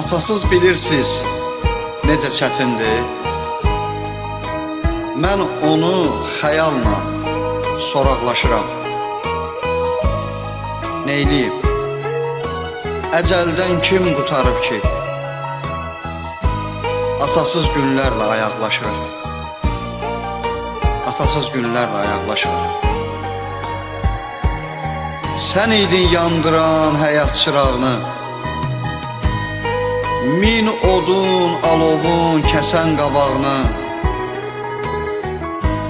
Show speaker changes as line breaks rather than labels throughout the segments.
Atasız bilirsiniz necə çətindir. Mən onu xəyalla soraqlaşıram. Neyliyib? Əcəldən kim qutarıb ki? Atasız günlərlə ayaqlaşırıq. Atasız günlərlə ayaqlaşırıq. Sən idin yandıran həyat çırağını, min odun, alovun kəsən qabağını.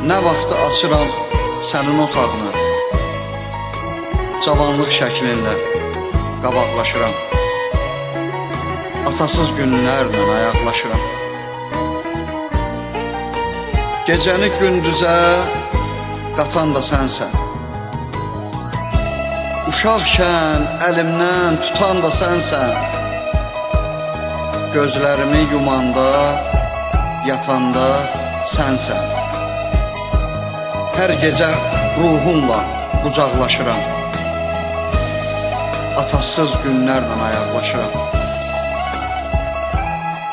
Nə vaxtı açıram sənin otağını, cavanlıq şəklində qabaqlaşıram. Atasız günlərlə ayaqlaşıram. Gecəni gündüzə qatan da sənsən. Uşaqkən əlimdən tutan da sənsən. Gözlərimi yumanda, yatanda sənsən. Hər gecə ruhumla qucaqlaşıram. Atasız günlərlə ayaqlaşıram.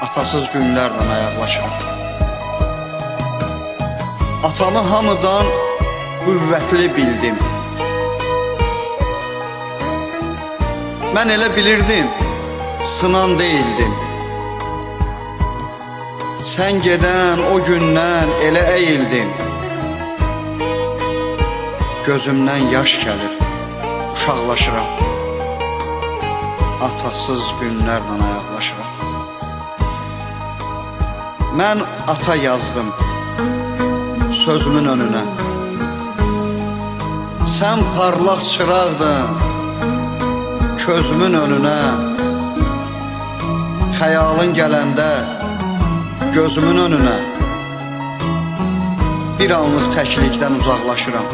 Atasız günlərlə ayaqlaşıram. Atamı hamıdan qüvvətli bildim. Mən elə bilirdim, sınan deyildim. Sən gedən o gündən elə əyildim. Gözümdən yaş gəlir, uşaqlaşıram. Atasız günlərlə ayaqlaşıram. Mən ata yazdım sözümün önünə. Sən parlaq çıraqdın közümün önünə. Xəyalın gələndə gözümün önünə. Bir anlıq təklikdən uzaqlaşıram.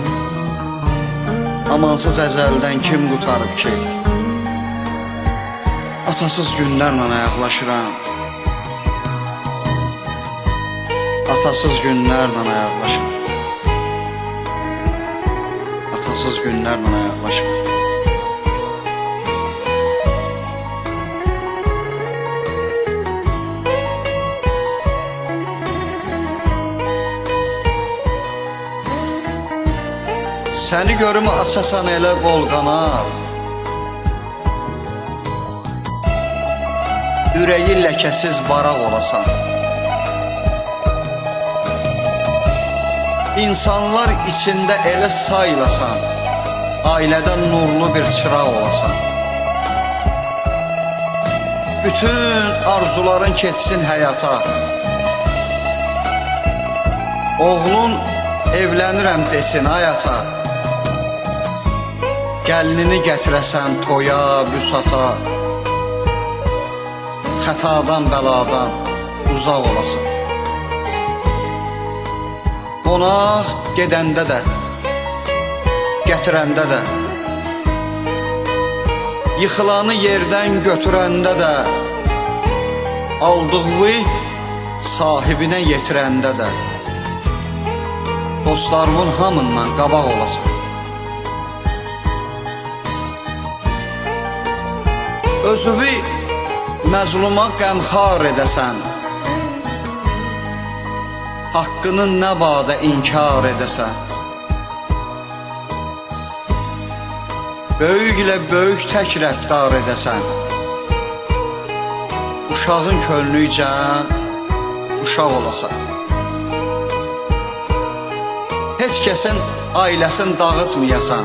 Amansız əcəldən kim qutarıb ki? Atasız günlərlə ayaqlaşıram. Atasız günlərlə ayaqlaşıram. Atasız günlərlə ayaqlaşıram. Səni görüm asasan elə qol qanad, ürəyi ləkəsiz varaq olasan. İnsanlar içində elə saylasan, ailədən nurlu bir çıraq olasan. Bütün arzuların keçsin həyata. Oğlun evlənirəm desin ayata. Gəlinini gətirəsən toya, büsata. Xətadan, bəladan uzaq olasan. Qonaq gedəndə də, gətirəndə də, yıxılanı yerdən götürəndə də, aldığı sahibinə yetirəndə də, dostlarımın hamından qabaq olasan. Özüvi məzluma qəmxar edəsən, haqqını nə badə inkar edəsən. Böyük ilə böyük tək rəftar edəsən. Uşağın könlüycən uşaq olasan. Heç kəsin ailəsini dağıtmayasan.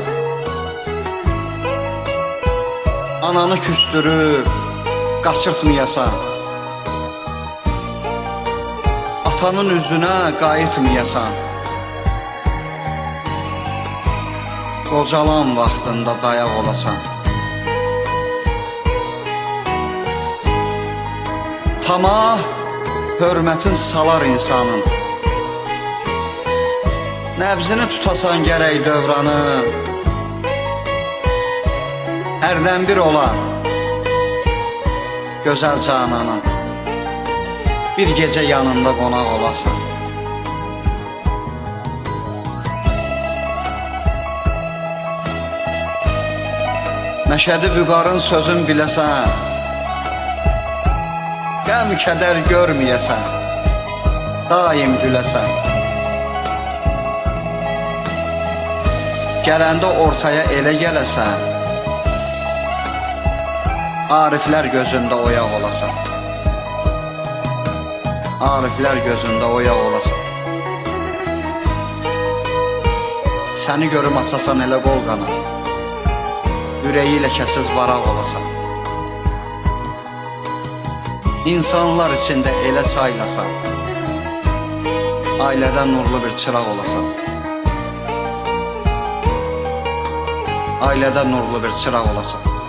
Ananı küstürüb qaçırtmayasan. Atanın üzünə qayıtmayasan. Qocalan vaxtında dayaq olasan. Tamah hörmətin salar insanın. Nəbzini tutasan gərək dövranın. Hərdən bir olar gözəl cananın. Bir gecə yanında qonaq olasan. Məşədi Vüqarın sözün biləsən. qəm kədər görməyəsən, daim güləsən. Gələndə ortaya elə gələsən, ariflər gözündə oyaq olasan. Ariflər gözündə oyaq olasan. Səni görüm açasan elə qol qana, ürəyi ilə kəsiz varaq olasan. İnsanlar içində elə saylasan, ailədən nurlu bir çıraq olasan. Ailədən nurlu bir çıraq olasan.